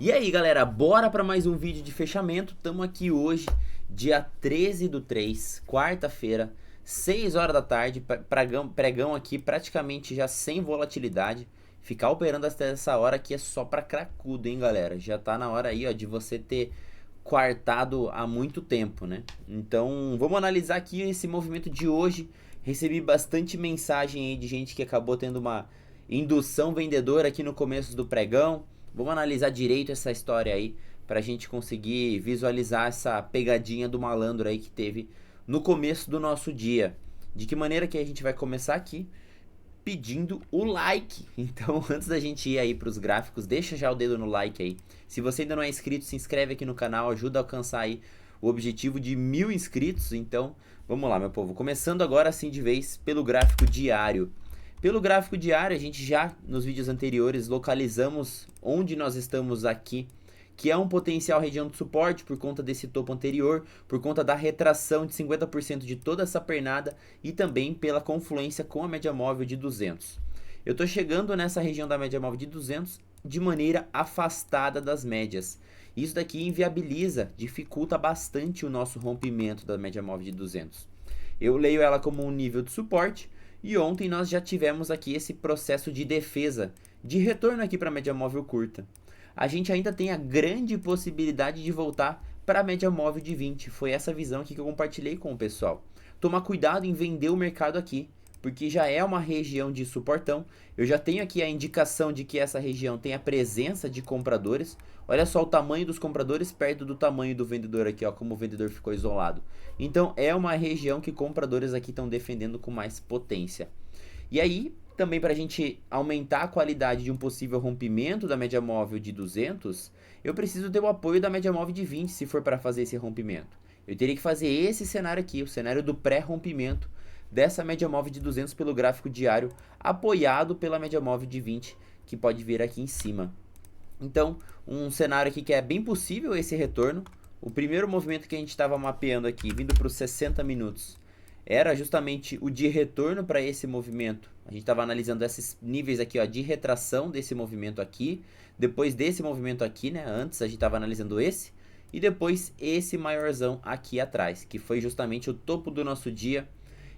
E aí galera, bora para mais um vídeo de fechamento. Estamos aqui hoje, dia 13/3, quarta-feira, 6 horas da tarde, pregão aqui praticamente já sem volatilidade. Ficar operando até essa hora aqui é só para cracudo, hein galera. Já tá na hora aí ó, de você ter quartado há muito tempo, né? Então vamos analisar aqui esse movimento de hoje. Recebi bastante mensagem aí de gente que acabou tendo uma indução vendedora aqui no começo do pregão. Vamos analisar direito essa história aí para a gente conseguir visualizar essa pegadinha do malandro aí que teve no começo do nosso dia. De que maneira que a gente vai começar aqui? Pedindo o like. Então, antes da gente ir aí para os gráficos, deixa já o dedo no like aí. Se você ainda não é inscrito, se inscreve aqui no canal, ajuda a alcançar aí o objetivo de 1000 inscritos. Então, vamos lá, meu povo. Começando agora assim de vez pelo gráfico diário. Pelo gráfico diário, a gente já nos vídeos anteriores localizamos onde nós estamos aqui, que é um potencial região de suporte por conta desse topo anterior, por conta da retração de 50% de toda essa pernada e também pela confluência com a média móvel de 200. Eu estou chegando nessa região da média móvel de 200 de maneira afastada das médias. Isso daqui inviabiliza, dificulta bastante o nosso rompimento da média móvel de 200. Eu leio ela como um nível de suporte. E ontem nós já tivemos aqui esse processo de defesa, de retorno aqui para a média móvel curta. A gente ainda tem a grande possibilidade de voltar para a média móvel de 20. Foi essa visão aqui que eu compartilhei com o pessoal. Tomar cuidado em vender o mercado aqui, porque já é uma região de suportão. Eu já tenho aqui a indicação de que essa região tem a presença de compradores. Olha só o tamanho dos compradores perto do tamanho do vendedor aqui, ó, como o vendedor ficou isolado. Então é uma região que compradores aqui estão defendendo com mais potência. E aí, também para a gente aumentar a qualidade de um possível rompimento da média móvel de 200, eu preciso ter o apoio da média móvel de 20 se for para fazer esse rompimento. Eu teria que fazer esse cenário aqui, o cenário do pré-rompimento dessa média móvel de 200 pelo gráfico diário, apoiado pela média móvel de 20, que pode vir aqui em cima. Então, um cenário aqui que é bem possível esse retorno. O primeiro movimento que a gente estava mapeando aqui, vindo para os 60 minutos, era justamente o de retorno para esse movimento. A gente estava analisando esses níveis aqui ó, de retração desse movimento aqui, depois desse movimento aqui, né? Antes a gente estava analisando esse, e depois esse maiorzão aqui atrás, que foi justamente o topo do nosso dia.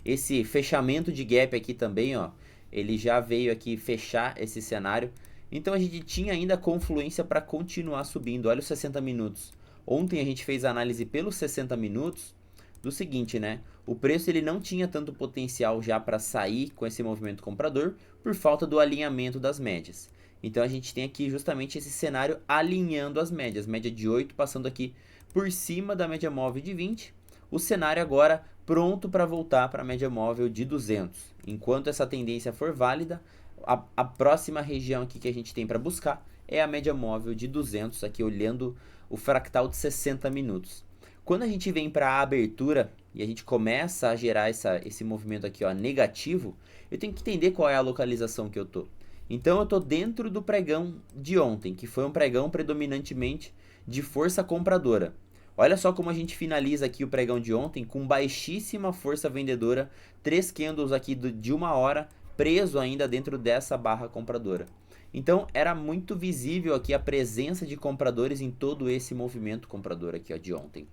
Esse fechamento de gap aqui também, ó, ele já veio aqui fechar esse cenário. Então a gente tinha ainda confluência para continuar subindo. Olha os 60 minutos. Ontem a gente fez a análise pelos 60 minutos do seguinte, né? O preço ele não tinha tanto potencial já para sair com esse movimento comprador por falta do alinhamento das médias. Então a gente tem aqui justamente esse cenário alinhando as médias. Média de 8 passando aqui por cima da média móvel de 20. O cenário agora pronto para voltar para a média móvel de 200. Enquanto essa tendência for válida, a próxima região aqui que a gente tem para buscar é a média móvel de 200, aqui olhando o fractal de 60 minutos. Quando a gente vem para a abertura e a gente começa a gerar esse movimento aqui ó, negativo, eu tenho que entender qual é a localização que eu tô. Então eu tô dentro do pregão de ontem, que foi um pregão predominantemente de força compradora. Olha só como a gente finaliza aqui o pregão de ontem com baixíssima força vendedora, 3 candles aqui de 1 hora, preso ainda dentro dessa barra compradora. Então era muito visível aqui a presença de compradores em todo esse movimento comprador aqui ó, de ontem.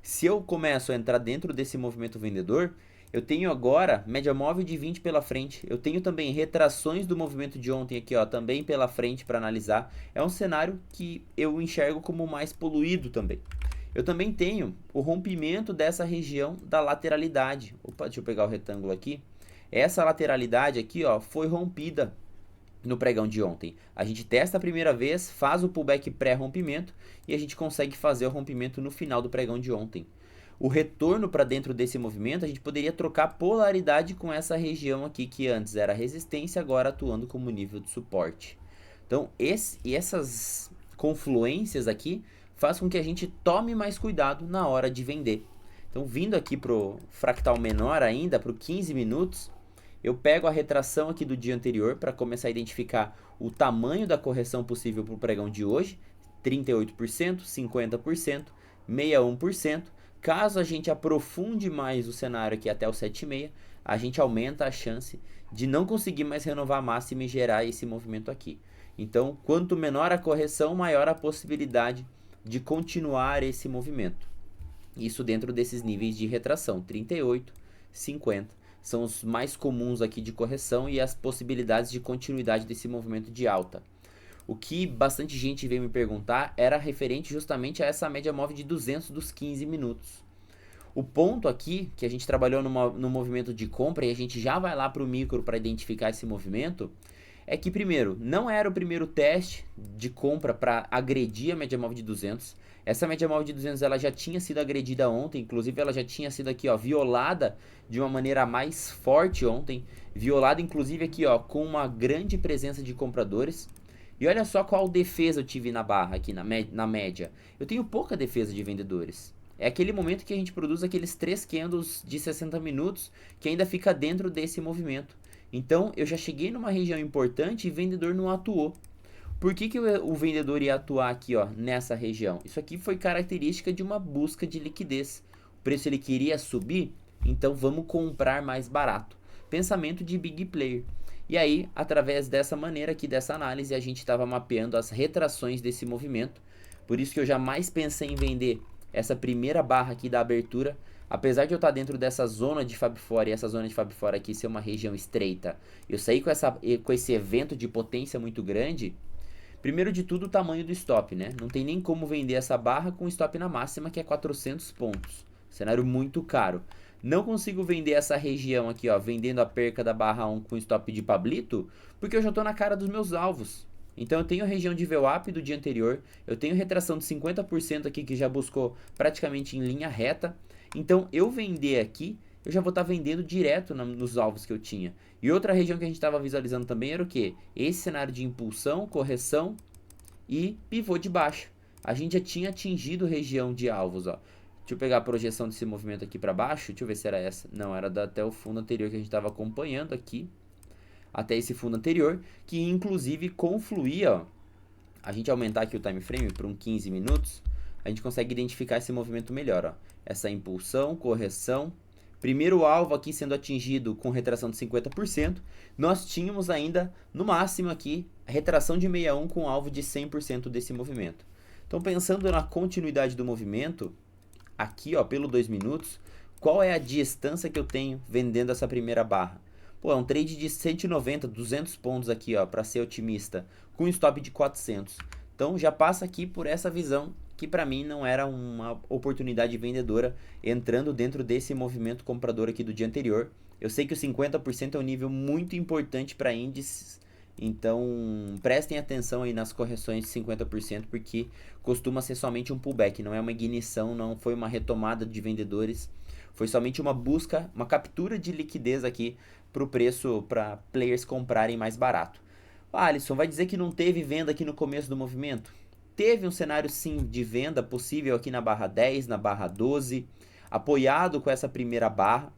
Se eu começo a entrar dentro desse movimento vendedor, eu tenho agora média móvel de 20 pela frente. Eu tenho também retrações do movimento de ontem aqui ó, também pela frente para analisar. É um cenário que eu enxergo como mais poluído também. Eu também tenho o rompimento dessa região da lateralidade. Opa, deixa eu pegar o retângulo aqui. Essa lateralidade aqui ó, foi rompida no pregão de ontem. A gente testa a primeira vez, faz o pullback pré-rompimento e a gente consegue fazer o rompimento no final do pregão de ontem. O retorno para dentro desse movimento, a gente poderia trocar polaridade com essa região aqui que antes era resistência, agora atuando como nível de suporte. Então, essas confluências aqui faz com que a gente tome mais cuidado na hora de vender. Então, vindo aqui para o fractal menor ainda, para o 15 minutos, eu pego a retração aqui do dia anterior para começar a identificar o tamanho da correção possível para o pregão de hoje, 38%, 50%, 61%. Caso a gente aprofunde mais o cenário aqui até o 7,5, a gente aumenta a chance de não conseguir mais renovar a máxima e gerar esse movimento aqui. Então, quanto menor a correção, maior a possibilidade de continuar esse movimento. Isso dentro desses níveis de retração, 38, 50, são os mais comuns aqui de correção e as possibilidades de continuidade desse movimento de alta. O que bastante gente veio me perguntar era referente justamente a essa média móvel de 200 dos 15 minutos. O ponto aqui, que a gente trabalhou no movimento de compra e a gente já vai lá para o micro para identificar esse movimento, é que primeiro, não era o primeiro teste de compra para agredir a média móvel de 200. Essa média móvel de 200 ela já tinha sido agredida ontem, inclusive ela já tinha sido aqui, ó, violada de uma maneira mais forte ontem, violada inclusive aqui, ó, com uma grande presença de compradores. E olha só qual defesa eu tive na barra aqui, na média. Eu tenho pouca defesa de vendedores. É aquele momento que a gente produz aqueles 3 candles de 60 minutos que ainda fica dentro desse movimento. Então, eu já cheguei numa região importante e o vendedor não atuou. Por que o vendedor ia atuar aqui, ó, nessa região? Isso aqui foi característica de uma busca de liquidez. O preço ele queria subir, então vamos comprar mais barato. Pensamento de big player. E aí, através dessa maneira aqui, dessa análise, a gente estava mapeando as retrações desse movimento. Por isso que eu jamais pensei em vender essa primeira barra aqui da abertura. Apesar de eu estar dentro dessa zona de Fab Four e essa zona de Fab Four aqui ser uma região estreita, eu saí com esse evento de potência muito grande. Primeiro de tudo, o tamanho do stop, né? Não tem nem como vender essa barra com stop na máxima, que é 400 pontos. Cenário muito caro. Não consigo vender essa região aqui, ó, vendendo a perca da barra 1 com stop de Pablito, porque eu já estou na cara dos meus alvos. Então eu tenho a região de VWAP do dia anterior, eu tenho retração de 50% aqui que já buscou praticamente em linha reta. Então eu vender aqui, eu já vou estar vendendo direto nos alvos que eu tinha. E outra região que a gente estava visualizando também era o que? Esse cenário de impulsão, correção e pivô de baixo. A gente já tinha atingido região de alvos, ó. Deixa eu pegar a projeção desse movimento aqui para baixo, deixa eu ver se era essa. Não, era até o fundo anterior que a gente estava acompanhando aqui. Até esse fundo anterior, que inclusive confluía, ó. A gente aumentar aqui o time frame para um 15 minutos, a gente consegue identificar esse movimento melhor, ó. Essa impulsão, correção, primeiro alvo aqui sendo atingido com retração de 50%, nós tínhamos ainda, no máximo aqui, a retração de 61 com alvo de 100% desse movimento. Então, pensando na continuidade do movimento, aqui, ó, pelo 2 minutos, qual é a distância que eu tenho vendendo essa primeira barra? Pô, é um trade de 190, 200 pontos aqui, ó, para ser otimista, com um stop de 400. Então, já passa aqui por essa visão que para mim não era uma oportunidade vendedora entrando dentro desse movimento comprador aqui do dia anterior. Eu sei que o 50% é um nível muito importante para índices, então prestem atenção aí nas correções de 50%, porque costuma ser somente um pullback, não é uma ignição, não foi uma retomada de vendedores, foi somente uma busca, uma captura de liquidez aqui para o preço, para players comprarem mais barato. Alisson, vai dizer que não teve venda aqui no começo do movimento? Teve um cenário sim de venda possível aqui na barra 10, na barra 12, apoiado com essa primeira barra.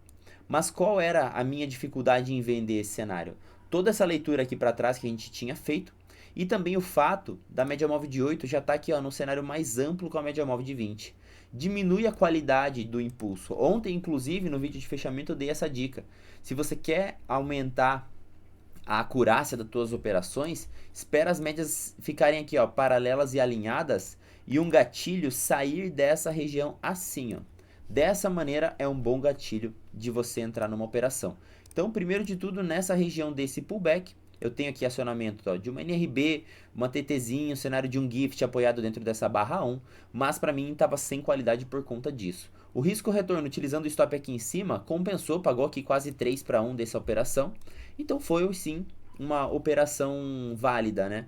Mas qual era a minha dificuldade em vender esse cenário? Toda essa leitura aqui para trás que a gente tinha feito e também o fato da média móvel de 8 já está aqui, ó, no cenário mais amplo com a média móvel de 20. Diminui a qualidade do impulso. Ontem, inclusive, no vídeo de fechamento eu dei essa dica. Se você quer aumentar a acurácia das tuas operações, espera as médias ficarem aqui, ó, paralelas e alinhadas e um gatilho sair dessa região assim, ó. Dessa maneira é um bom gatilho de você entrar numa operação. Então, primeiro de tudo, nessa região desse pullback, eu tenho aqui acionamento, ó, de uma NRB, uma TTzinho, cenário de um gift apoiado dentro dessa barra 1, mas para mim estava sem qualidade por conta disso. O risco retorno utilizando o stop aqui em cima compensou, pagou aqui quase 3-1 dessa operação. Então foi sim uma operação válida, né?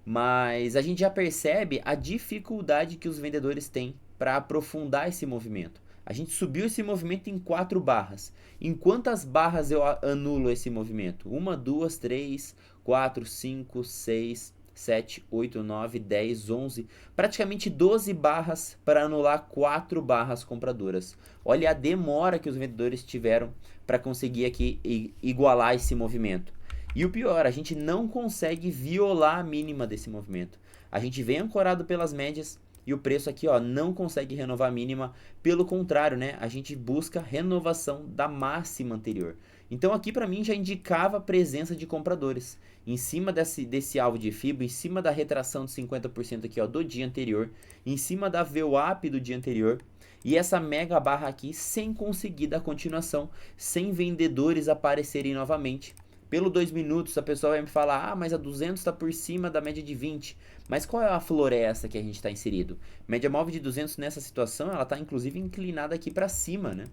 Mas a gente já percebe a dificuldade que os vendedores têm para aprofundar esse movimento. A gente subiu esse movimento em 4 barras. Em quantas barras eu anulo esse movimento? 1, 2, 3, 4, 5, 6, 7, 8, 9, 10, 11. Praticamente 12 barras para anular 4 barras compradoras. Olha a demora que os vendedores tiveram para conseguir aqui igualar esse movimento. E o pior, a gente não consegue violar a mínima desse movimento. A gente vem ancorado pelas médias e o preço aqui, ó, não consegue renovar a mínima. Pelo contrário, né? A gente busca renovação da máxima anterior. Então aqui para mim já indicava a presença de compradores. Em cima desse alvo de FIBO, em cima da retração de 50% aqui ó, do dia anterior, em cima da VWAP do dia anterior, e essa mega barra aqui sem conseguir dar continuação, sem vendedores aparecerem novamente. Pelo 2 minutos a pessoa vai me falar, ah, mas a 200 está por cima da média de 20. Mas qual é a floresta que a gente está inserido? Média móvel de 200 nessa situação, ela está inclusive inclinada aqui para cima, né?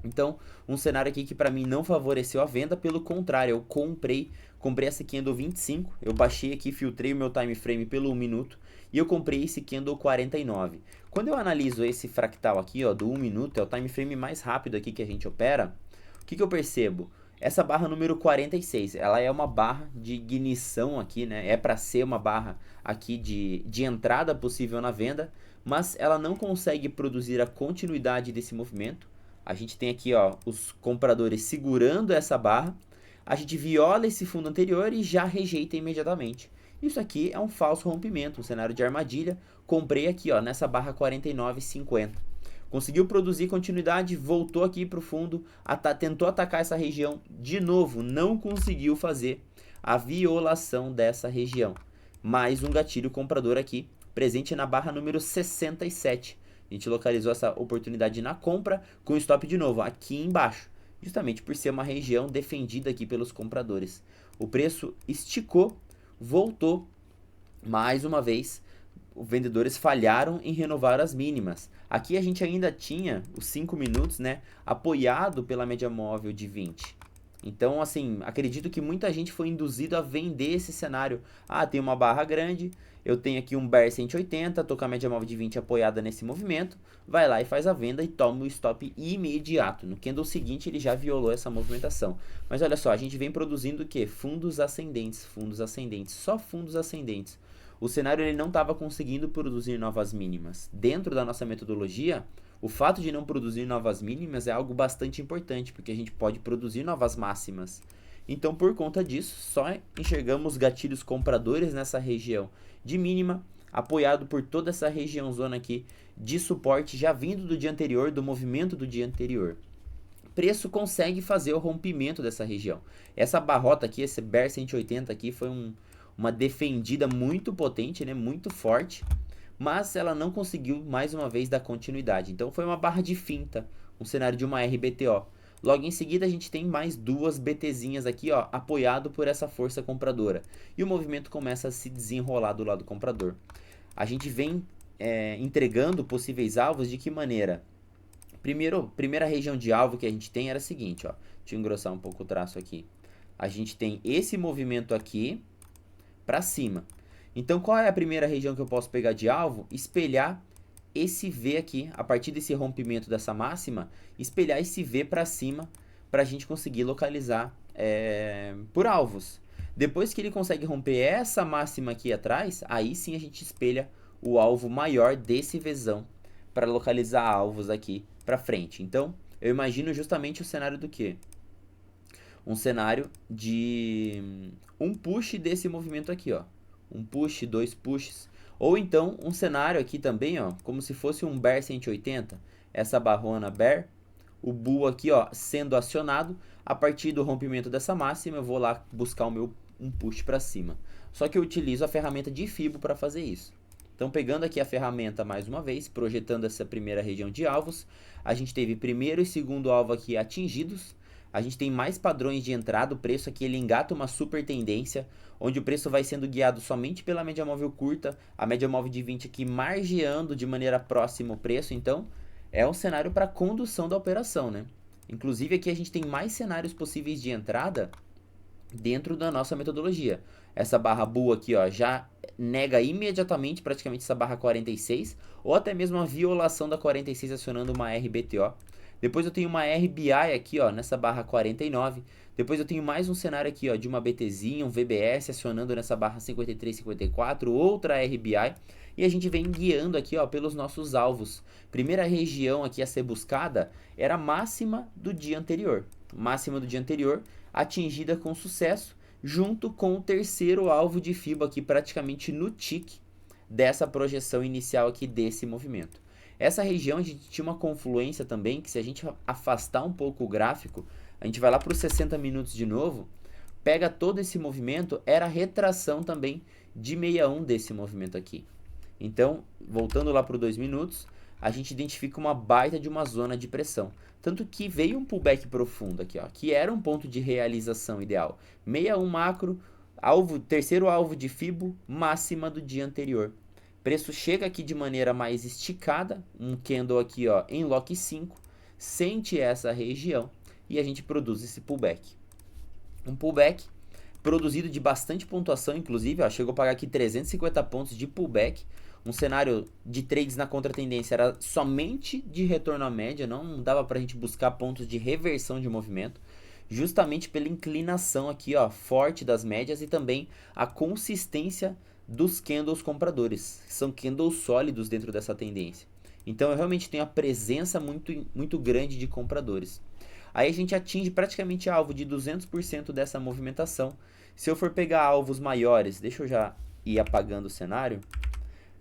Então, um cenário aqui que para mim não favoreceu a venda, pelo contrário, eu comprei essa candle 25, eu baixei aqui, filtrei o meu time frame pelo 1 minuto e eu comprei esse candle 49. Quando eu analiso esse fractal aqui, ó, do 1 minuto, é o time frame mais rápido aqui que a gente opera, o que eu percebo? Essa barra número 46, ela é uma barra de ignição aqui, né? É para ser uma barra aqui de entrada possível na venda, mas ela não consegue produzir a continuidade desse movimento. A gente tem aqui ó, os compradores segurando essa barra, a gente viola esse fundo anterior e já rejeita imediatamente. Isso aqui é um falso rompimento, um cenário de armadilha. Comprei aqui ó, nessa barra 49,50. Conseguiu produzir continuidade, voltou aqui para o fundo, tentou atacar essa região de novo, não conseguiu fazer a violação dessa região. Mais um gatilho comprador aqui, presente na barra número 67. A gente localizou essa oportunidade na compra com stop de novo aqui embaixo, justamente por ser uma região defendida aqui pelos compradores. O preço esticou, voltou, mais uma vez, os vendedores falharam em renovar as mínimas. Aqui a gente ainda tinha os 5 minutos, né, apoiado pela média móvel de 20. Então, assim, acredito que muita gente foi induzido a vender esse cenário. Ah, tem uma barra grande, eu tenho aqui um bear 180, tô com a média móvel de 20 apoiada nesse movimento, vai lá e faz a venda e toma o stop imediato. No candle seguinte ele já violou essa movimentação. Mas olha só, a gente vem produzindo o quê? Fundos ascendentes, só fundos ascendentes. O cenário ele não estava conseguindo produzir novas mínimas. Dentro da nossa metodologia, o fato de não produzir novas mínimas é algo bastante importante, porque a gente pode produzir novas máximas. Então, por conta disso, só enxergamos gatilhos compradores nessa região de mínima, apoiado por toda essa região zona aqui de suporte já vindo do dia anterior, do movimento do dia anterior. Preço consegue fazer o rompimento dessa região. Essa barrota aqui, esse bear 180 aqui, foi uma defendida muito potente, né, muito forte, mas ela não conseguiu mais uma vez dar continuidade. Então foi uma barra de finta, um cenário de uma RBTO. Logo em seguida a gente tem mais duas BTzinhas aqui, ó, apoiado por essa força compradora. E o movimento começa a se desenrolar do lado comprador. A gente vem entregando possíveis alvos de que maneira? Primeira região de alvo que a gente tem era a seguinte, ó. Deixa eu engrossar um pouco o traço aqui. A gente tem esse movimento aqui para cima. Então qual é a primeira região que eu posso pegar de alvo? Espelhar esse V aqui, a partir desse rompimento dessa máxima, espelhar esse V para cima para a gente conseguir localizar por alvos. Depois que ele consegue romper essa máxima aqui atrás, aí sim a gente espelha o alvo maior desse Vzão para localizar alvos aqui para frente. Então, eu imagino justamente o cenário do quê? Um cenário de um push desse movimento aqui, ó. Um push, dois pushes. Ou então um cenário aqui também, ó, como se fosse um bear 180, essa barrona bear, o bull aqui, ó, sendo acionado. A partir do rompimento dessa máxima, eu vou lá buscar um push para cima. Só que eu utilizo a ferramenta de FIBO para fazer isso. Então, pegando aqui a ferramenta mais uma vez, projetando essa primeira região de alvos, a gente teve primeiro e segundo alvo aqui atingidos. A gente tem mais padrões de entrada, o preço aqui ele engata uma super tendência, onde o preço vai sendo guiado somente pela média móvel curta, a média móvel de 20 aqui margeando de maneira próxima o preço. Então, é um cenário para condução da operação, né? Inclusive aqui a gente tem mais cenários possíveis de entrada dentro da nossa metodologia. Essa barra bull aqui, ó, já nega imediatamente praticamente essa barra 46, ou até mesmo a violação da 46 acionando uma RBTO. Depois eu tenho uma RBI aqui, ó, nessa barra 49. Depois eu tenho mais um cenário aqui, ó, de uma BTzinha, um VBS acionando nessa barra 53, 54, outra RBI. E a gente vem guiando aqui, ó, pelos nossos alvos. Primeira região aqui a ser buscada era a máxima do dia anterior. Máxima do dia anterior atingida com sucesso, junto com o terceiro alvo de FIBO aqui praticamente no tique dessa projeção inicial aqui desse movimento. Essa região a gente tinha uma confluência também, que se a gente afastar um pouco o gráfico, a gente vai lá para os 60 minutos de novo, pega todo esse movimento, era a retração também de 61 desse movimento aqui. Então, voltando lá para os 2 minutos, a gente identifica uma baita de uma zona de pressão. Tanto que veio um pullback profundo aqui, ó, que era um ponto de realização ideal. 61 macro, terceiro alvo de Fibo, máxima do dia anterior. Preço chega aqui de maneira mais esticada, um candle aqui ó, em lock 5, sente essa região e a gente produz esse pullback. Um pullback produzido de bastante pontuação, inclusive, ó, chegou a pagar aqui 350 pontos de pullback. Um cenário de trades na contratendência era somente de retorno à média, não dava para a gente buscar pontos de reversão de movimento, justamente pela inclinação aqui ó, forte das médias e também a consistência dos candles compradores, são candles sólidos dentro dessa tendência. Então eu realmente tenho a presença muito grande de compradores. Aí a gente atinge praticamente alvo de 200% dessa movimentação. Se eu for pegar alvos maiores, deixa eu já ir apagando o cenário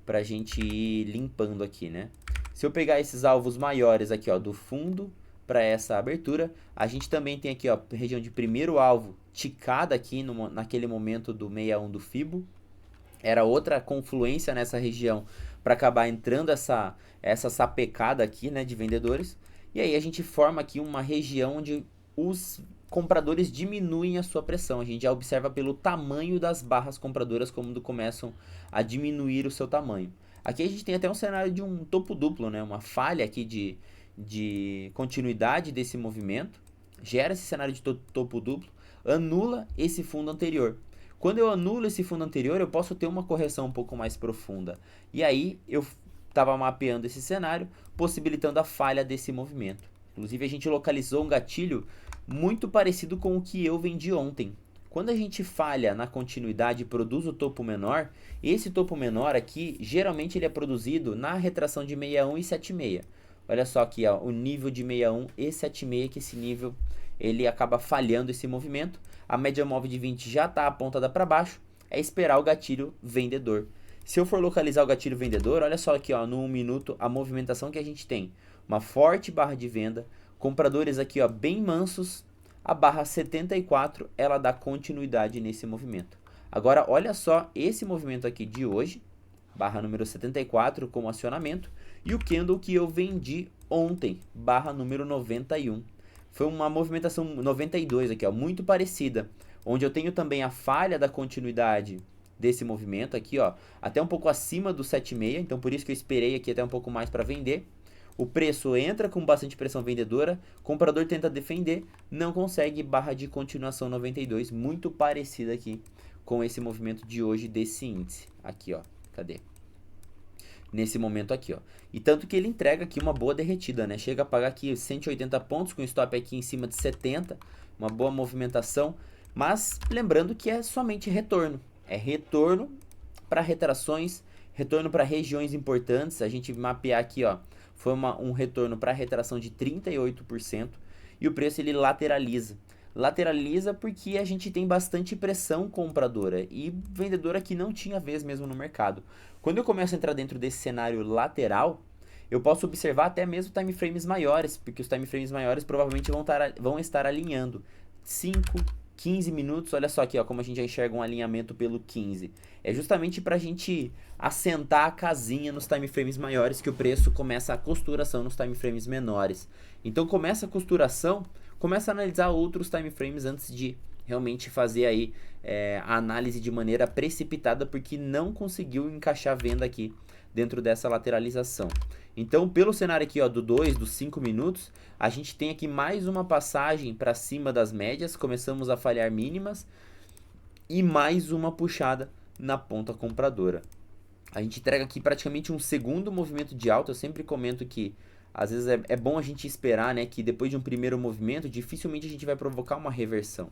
para a gente ir limpando aqui, né? Se eu pegar esses alvos maiores aqui ó, do fundo para essa abertura, a gente também tem aqui ó, região de primeiro alvo ticada aqui naquele momento do 61 do Fibo. Era outra confluência nessa região para acabar entrando essa sapecada aqui, né, de vendedores. E aí a gente forma aqui uma região onde os compradores diminuem a sua pressão. A gente já observa pelo tamanho das barras compradoras como começam a diminuir o seu tamanho. Aqui a gente tem até um cenário de um topo duplo, né, uma falha aqui de continuidade desse movimento. Gera esse cenário de topo duplo, anula esse fundo anterior. Quando eu anulo esse fundo anterior, eu posso ter uma correção um pouco mais profunda. E aí, eu estava mapeando esse cenário, possibilitando a falha desse movimento. Inclusive, a gente localizou um gatilho muito parecido com o que eu vendi ontem. Quando a gente falha na continuidade e produz o topo menor, esse topo menor aqui, geralmente ele é produzido na retração de 61 e 76. Olha só aqui, ó, o nível de 61 e 76, que esse nível ele acaba falhando esse movimento. A média móvel de 20 já está apontada para baixo, é esperar o gatilho vendedor. Se eu for localizar o gatilho vendedor, olha só aqui ó, no 1 minuto a movimentação que a gente tem. Uma forte barra de venda, compradores aqui ó, bem mansos, a barra 74 ela dá continuidade nesse movimento. Agora olha só esse movimento aqui de hoje, barra número 74 como acionamento, e o candle que eu vendi ontem, barra número 91. Foi uma movimentação 92 aqui, ó, muito parecida, onde eu tenho também a falha da continuidade desse movimento aqui, ó, até um pouco acima do 7,6, então por isso que eu esperei aqui até um pouco mais para vender. O preço entra com bastante pressão vendedora, comprador tenta defender, não consegue, barra de continuação 92, muito parecida aqui com esse movimento de hoje desse índice. Aqui, ó, cadê? Nesse momento aqui, ó. E tanto que ele entrega aqui uma boa derretida, né? Chega a pagar aqui 180 pontos com stop aqui em cima de 70, uma boa movimentação, mas lembrando que é somente retorno. É retorno para retrações, retorno para regiões importantes. A gente mapear aqui, ó, foi um retorno para retração de 38% e o preço ele lateraliza. Lateraliza porque a gente tem bastante pressão compradora e vendedora que não tinha vez mesmo no mercado. Quando eu começo a entrar dentro desse cenário lateral, eu posso observar até mesmo time frames maiores, porque os time frames maiores provavelmente vão estar alinhando 5, 15 minutos. Olha só aqui, ó, como a gente já enxerga um alinhamento pelo 15. É justamente para a gente assentar a casinha nos time frames maiores que o preço começa a costuração nos time frames menores. Então começa a costuração, começa a analisar outros time frames antes de realmente fazer aí a análise de maneira precipitada, porque não conseguiu encaixar a venda aqui dentro dessa lateralização. Então, pelo cenário aqui ó, do 2, dos 5 minutos, a gente tem aqui mais uma passagem para cima das médias, começamos a falhar mínimas e mais uma puxada na ponta compradora. A gente entrega aqui praticamente um segundo movimento de alta. Eu sempre comento que às vezes é bom a gente esperar, né, que depois de um primeiro movimento, dificilmente a gente vai provocar uma reversão.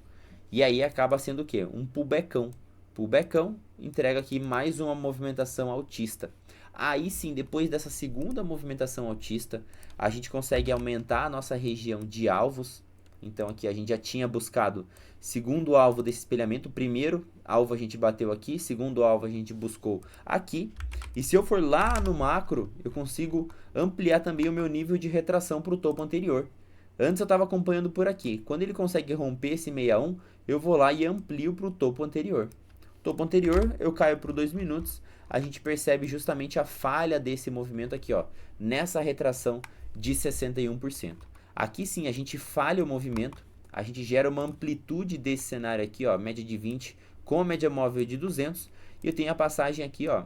E aí acaba sendo o quê? Um pullbackão. Pullbackão entrega aqui mais uma movimentação altista. Aí sim, depois dessa segunda movimentação altista, a gente consegue aumentar a nossa região de alvos. Então aqui a gente já tinha buscado segundo alvo desse espelhamento. Primeiro alvo a gente bateu aqui, segundo alvo a gente buscou aqui. E se eu for lá no macro, eu consigo ampliar também o meu nível de retração para o topo anterior. Antes eu estava acompanhando por aqui. Quando ele consegue romper esse 61, eu vou lá e amplio para o topo anterior. Topo anterior, eu caio por 2 minutos, a gente percebe justamente a falha desse movimento aqui, ó, nessa retração de 61%. Aqui sim, a gente falha o movimento, a gente gera uma amplitude desse cenário aqui, ó, média de 20 com a média móvel de 200, e eu tenho a passagem aqui, ó,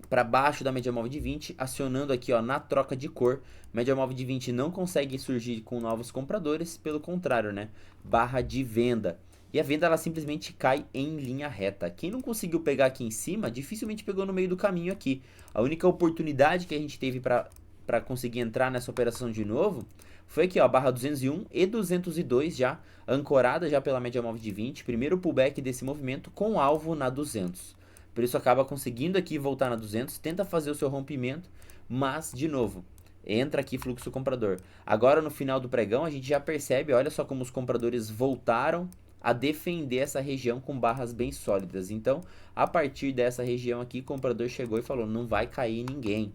para baixo da média móvel de 20, acionando aqui, ó, na troca de cor. Média móvel de 20 não consegue surgir com novos compradores, pelo contrário, né? Barra de venda. E a venda ela simplesmente cai em linha reta. Quem não conseguiu pegar aqui em cima, dificilmente pegou no meio do caminho aqui. A única oportunidade que a gente teve para conseguir entrar nessa operação de novo foi aqui, ó, barra 201 e 202 já, ancorada já pela média móvel de 20. Primeiro pullback desse movimento com alvo na 200. Por isso acaba conseguindo aqui voltar na 200, tenta fazer o seu rompimento, mas, de novo, entra aqui fluxo comprador. Agora no final do pregão a gente já percebe, olha só como os compradores voltaram a defender essa região com barras bem sólidas. Então, a partir dessa região aqui, o comprador chegou e falou, não vai cair ninguém.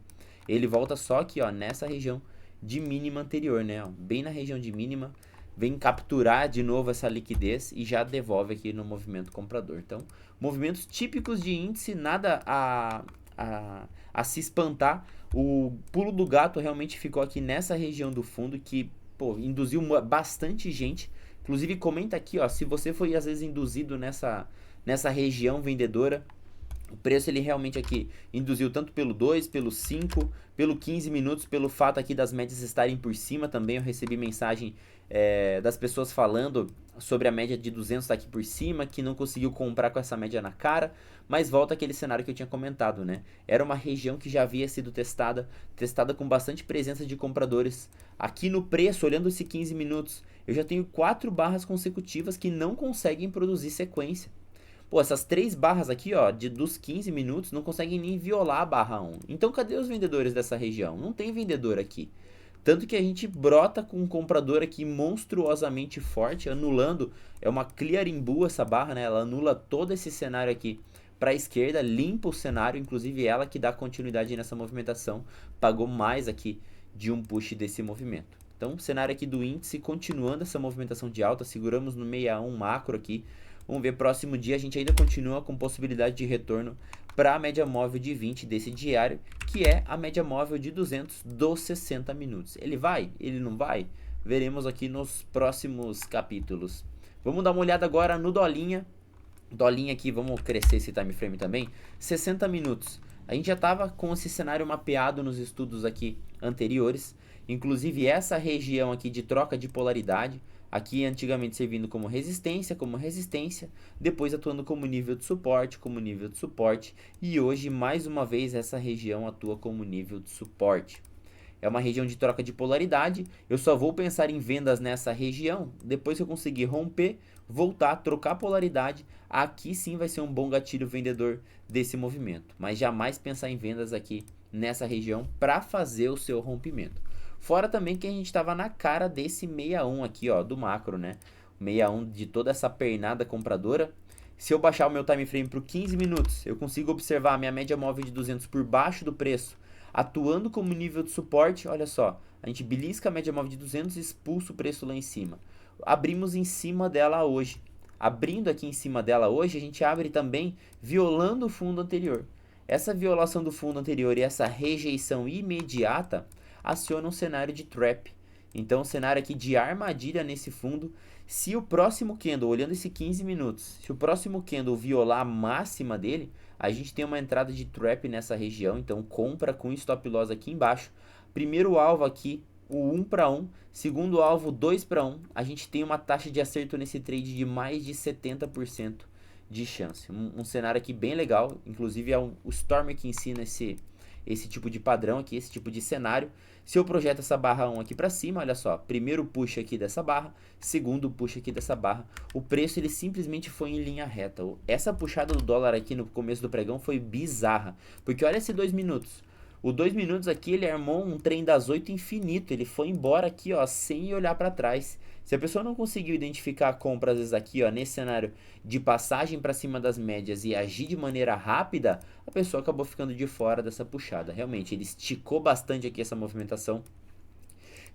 Ele volta só aqui, ó, nessa região de mínima anterior, né? Ó, bem na região de mínima, vem capturar de novo essa liquidez e já devolve aqui no movimento comprador. Então, movimentos típicos de índice, nada a se espantar. O pulo do gato realmente ficou aqui nessa região do fundo que, pô, induziu bastante gente. Inclusive, comenta aqui, ó, se você foi às vezes induzido nessa região vendedora. O preço ele realmente aqui induziu tanto pelo 2, pelo 5, pelo 15 minutos, pelo fato aqui das médias estarem por cima também. Eu recebi mensagem das pessoas falando sobre a média de 200 tá aqui por cima, que não conseguiu comprar com essa média na cara, mas volta aquele cenário que eu tinha comentado, né? Era uma região que já havia sido testada com bastante presença de compradores. Aqui no preço, olhando esse 15 minutos, eu já tenho 4 barras consecutivas que não conseguem produzir sequência. Pô, essas 3 barras aqui, ó, dos 15 minutos, não conseguem nem violar a barra 1. Então, cadê os vendedores dessa região? Não tem vendedor aqui. Tanto que a gente brota com um comprador aqui monstruosamente forte, anulando, é uma clearing bull essa barra, né? Ela anula todo esse cenário aqui para a esquerda, limpa o cenário, inclusive ela que dá continuidade nessa movimentação, pagou mais aqui de um push desse movimento. Então, cenário aqui do índice, continuando essa movimentação de alta, seguramos no 61 macro aqui. Vamos ver, próximo dia a gente ainda continua com possibilidade de retorno para a média móvel de 20 desse diário, que é a média móvel de 200 dos 60 minutos. Ele vai? Ele não vai? Veremos aqui nos próximos capítulos. Vamos dar uma olhada agora no Dolinha. Dolinha aqui, vamos crescer esse time frame também. 60 minutos. A gente já estava com esse cenário mapeado nos estudos aqui anteriores. Inclusive essa região aqui de troca de polaridade. Aqui antigamente servindo como resistência, depois atuando como nível de suporte, e hoje mais uma vez essa região atua como nível de suporte. É uma região de troca de polaridade, eu só vou pensar em vendas nessa região depois que eu conseguir romper, voltar, trocar polaridade, aqui sim vai ser um bom gatilho vendedor desse movimento, mas jamais pensar em vendas aqui nessa região para fazer o seu rompimento. Fora também que a gente estava na cara desse 61 aqui, ó, do macro, né? 61 de toda essa pernada compradora. Se eu baixar o meu time frame para 15 minutos, eu consigo observar a minha média móvel de 200 por baixo do preço, atuando como nível de suporte. Olha só, a gente belisca a média móvel de 200 e expulsa o preço lá em cima. Abrimos em cima dela hoje. Abrindo aqui em cima dela hoje, a gente abre também violando o fundo anterior. Essa violação do fundo anterior e essa rejeição imediata aciona um cenário de trap. Então, um cenário aqui de armadilha nesse fundo. Se o próximo candle, olhando esse 15 minutos, se o próximo candle violar a máxima dele, a gente tem uma entrada de trap nessa região. Então, compra com stop loss aqui embaixo. Primeiro alvo aqui, o 1 para 1. Segundo alvo, 2 para 1. A gente tem uma taxa de acerto nesse trade de mais de 70% de chance. Um cenário aqui bem legal. Inclusive, é o Stormer que ensina esse tipo de padrão aqui, esse tipo de cenário. Se eu projeto essa barra 1 aqui para cima, olha só, primeiro push aqui dessa barra, segundo push aqui dessa barra, o preço ele simplesmente foi em linha reta. Essa puxada do dólar aqui no começo do pregão foi bizarra, porque olha esse 2 minutos. O 2 minutos aqui ele armou um trem das 8 infinito, ele foi embora aqui, ó, sem olhar para trás. Se a pessoa não conseguiu identificar a compra, às vezes aqui, ó, nesse cenário de passagem para cima das médias e agir de maneira rápida, a pessoa acabou ficando de fora dessa puxada. Realmente, ele esticou bastante aqui essa movimentação.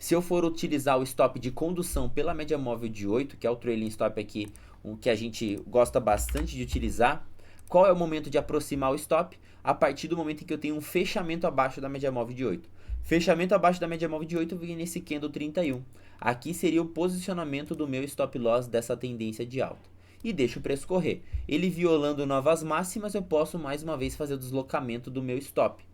Se eu for utilizar o stop de condução pela média móvel de 8, que é o trailing stop aqui, que a gente gosta bastante de utilizar, qual é o momento de aproximar o stop? A partir do momento em que eu tenho um fechamento abaixo da média móvel de 8. Fechamento abaixo da média móvel de 8 vem nesse candle 31. Aqui seria o posicionamento do meu stop loss dessa tendência de alta. E deixo o preço correr. Ele violando novas máximas, eu posso mais uma vez fazer o deslocamento do meu stop.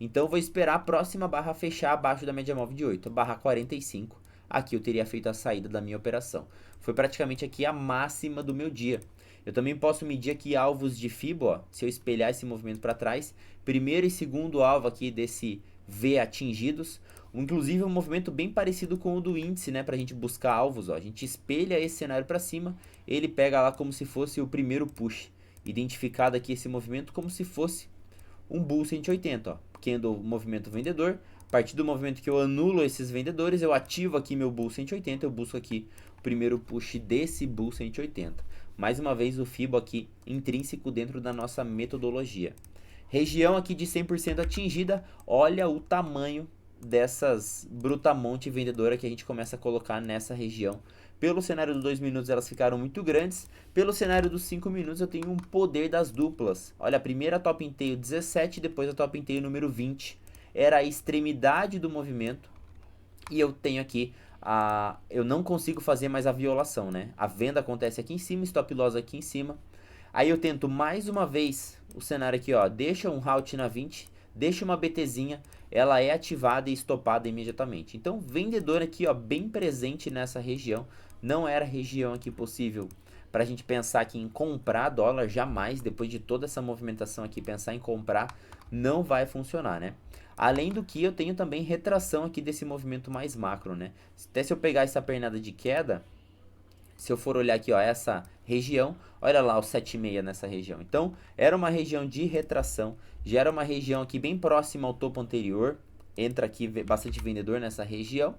Então, vou esperar a próxima barra fechar abaixo da média móvel de 8, barra 45. Aqui eu teria feito a saída da minha operação. Foi praticamente aqui a máxima do meu dia. Eu também posso medir aqui alvos de FIBO, ó, se eu espelhar esse movimento para trás. Primeiro e segundo alvo aqui desse V atingidos. Inclusive um movimento bem parecido com o do índice, né? Para a gente buscar alvos, ó. A gente espelha esse cenário para cima, ele pega lá como se fosse o primeiro push. Identificado aqui esse movimento como se fosse um Bull 180, ó. Candle movimento vendedor. A partir do movimento que eu anulo esses vendedores, eu ativo aqui meu Bull 180, eu busco aqui o primeiro push desse Bull 180. Mais uma vez o FIBO aqui intrínseco dentro da nossa metodologia. Região aqui de 100% atingida, olha o tamanho dessas brutamonte vendedora que a gente começa a colocar nessa região. Pelo cenário dos 2 minutos elas ficaram muito grandes, pelo cenário dos 5 minutos eu tenho um poder das duplas. Olha, a primeira top in tail 17, depois a top in tail número 20. Era a extremidade do movimento e eu tenho aqui eu não consigo fazer mais a violação, né? A venda acontece aqui em cima, stop loss aqui em cima. Aí eu tento mais uma vez o cenário aqui, ó, deixa um halt na 20, deixa uma BTzinha, ela é ativada e estopada imediatamente. Então, vendedor aqui, ó, bem presente nessa região. Não era região aqui possível para a gente pensar aqui em comprar dólar, jamais. Depois de toda essa movimentação aqui, pensar em comprar não vai funcionar, né? Além do que eu tenho também retração aqui desse movimento mais macro, né? Até se eu pegar essa pernada de queda, se eu for olhar aqui, ó, essa região, olha lá o 7,6 nessa região. Então, era uma região de retração, já era uma região aqui bem próxima ao topo anterior, entra aqui bastante vendedor nessa região,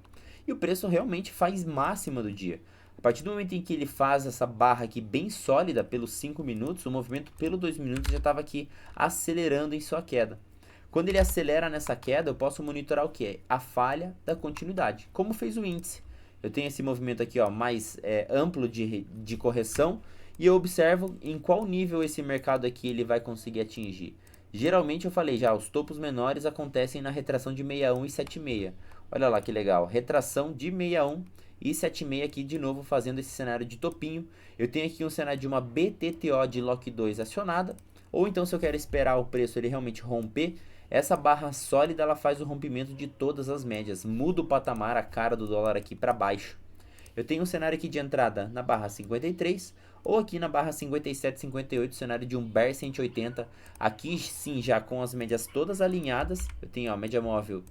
e o preço realmente faz máxima do dia. A partir do momento em que ele faz essa barra aqui bem sólida pelos 5 minutos, o movimento pelo 2 minutos já estava aqui acelerando em sua queda. Quando ele acelera nessa queda, eu posso monitorar o que? A falha da continuidade, como fez o índice. Eu tenho esse movimento aqui, ó, mais amplo de correção, e eu observo em qual nível esse mercado aqui ele vai conseguir atingir. Geralmente eu falei já, os topos menores acontecem na retração de 61 e 76. Olha lá que legal, retração de 61 e 76 aqui de novo fazendo esse cenário de topinho. Eu tenho aqui um cenário de uma BTTO de Lock 2 acionada, ou então se eu quero esperar o preço ele realmente romper, essa barra sólida ela faz o rompimento de todas as médias, muda o patamar, a cara do dólar aqui para baixo. Eu tenho um cenário aqui de entrada na barra 53 ou aqui na barra 57, 58, cenário de um Bear 180. Aqui sim já com as médias todas alinhadas. Eu tenho a média móvel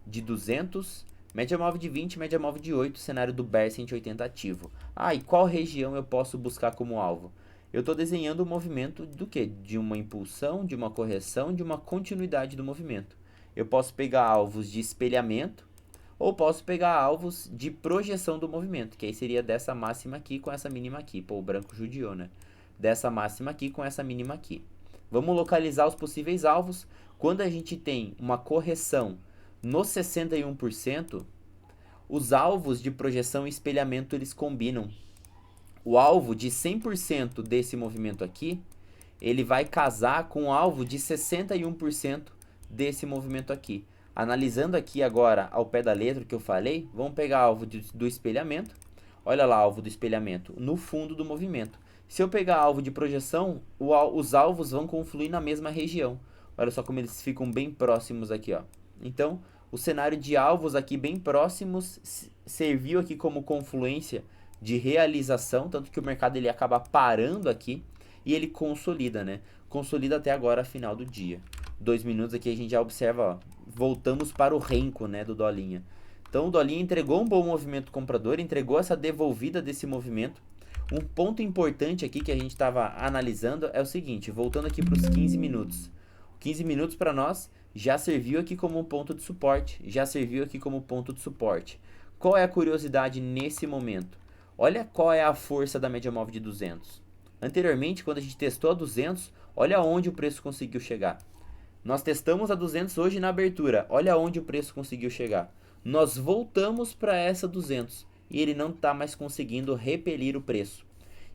de 200, média móvel de 20, média móvel de 8, cenário do Bear 180 ativo. E qual região eu posso buscar como alvo? Eu estou desenhando o movimento do que? De uma impulsão, de uma correção, de uma continuidade do movimento. Eu posso pegar alvos de espelhamento ou posso pegar alvos de projeção do movimento, que aí seria dessa máxima aqui com essa mínima aqui. Pô, o branco judiou, né? Dessa máxima aqui com essa mínima aqui. Vamos localizar os possíveis alvos. Quando a gente tem uma correção no 61%, os alvos de projeção e espelhamento eles combinam. O alvo de 100% desse movimento aqui, ele vai casar com o alvo de 61% desse movimento aqui. Analisando aqui agora ao pé da letra que eu falei, vamos pegar alvo do espelhamento. Olha lá, alvo do espelhamento no fundo do movimento. Se eu pegar alvo de projeção, os alvos vão confluir na mesma região. Olha só como eles ficam bem próximos aqui, ó. Então, o cenário de alvos aqui bem próximos serviu aqui como confluência de realização, tanto que o mercado ele acaba parando aqui e ele consolida, né? Consolida até agora, final do dia. 2 minutos aqui a gente já observa, ó, voltamos para o renco, né, do dolinha. Então o dolinha entregou um bom movimento comprador, entregou essa devolvida desse movimento. Um ponto importante aqui que a gente estava analisando é o seguinte, voltando aqui para os 15 minutos. 15 minutos para nós já serviu aqui como um ponto de suporte, Qual é a curiosidade nesse momento? Olha qual é a força da média móvel de 200. Anteriormente, quando a gente testou a 200, olha onde o preço conseguiu chegar. Nós testamos a 200 hoje na abertura, olha onde o preço conseguiu chegar. nós voltamos para essa 200 e ele não está mais conseguindo repelir o preço.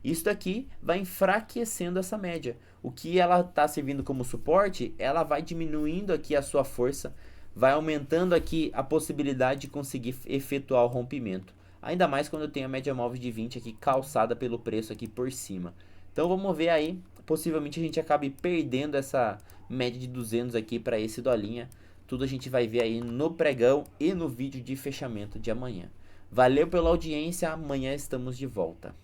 Isso daqui vai enfraquecendo essa média. O que ela está servindo como suporte, ela vai diminuindo aqui a sua força, vai aumentando aqui a possibilidade de conseguir efetuar o rompimento. Ainda mais quando eu tenho a média móvel de 20 aqui calçada pelo preço aqui por cima. Então vamos ver aí, possivelmente a gente acabe perdendo essa média de 200 aqui para esse dolinha. Tudo a gente vai ver aí no pregão e no vídeo de fechamento de amanhã. Valeu pela audiência, amanhã estamos de volta.